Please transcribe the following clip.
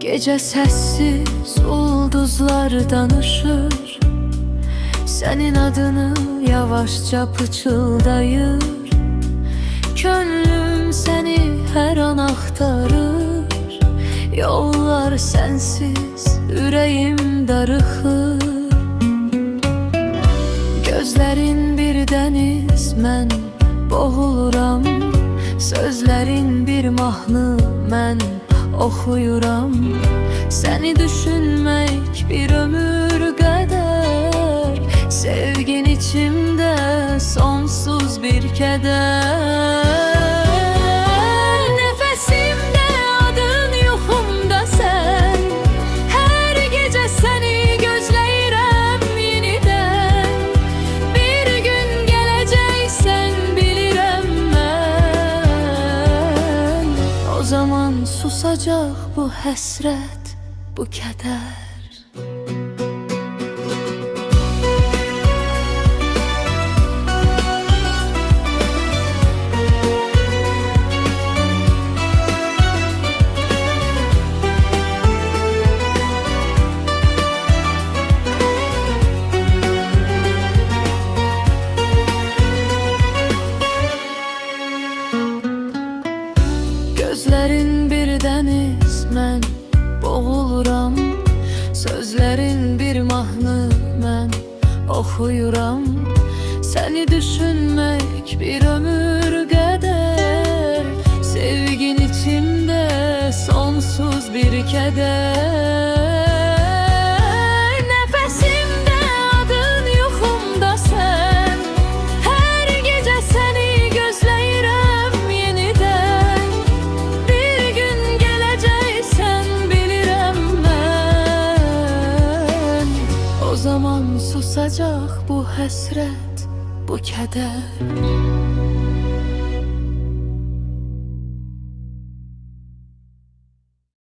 Gece sessiz ulduzlar danışır, senin adını yavaşça pıçıldayır. Könlüm seni her an aktarır, yollar sensiz yüreğim darıxır. Gözlerin bir deniz, mən boğuluram. Sözlerin bir mahnı, mən oxuyuram. Seni düşünmek bir ömür kadar, sevgin içimde sonsuz bir keder. Nefesimde adın, yuxumda sen. Her gece seni gözləyirəm yeniden. Bir gün gələcəksən bilirəm mən. O zaman susacak bu həsrət, bu kədər. Gözlerin bir deniz, mən boğuluram. Sözlerin bir mahnı, mən oxuyuram. Seni düşünmek bir ömür kadar, sevgin içimde sonsuz bir keder. Nefesimde adın, yuxumda sen. Her gece seni gözləyirəm yeniden. Bir gün gələcəksən bilirəm mən. O zaman susacak bu həsrət, bu kədər.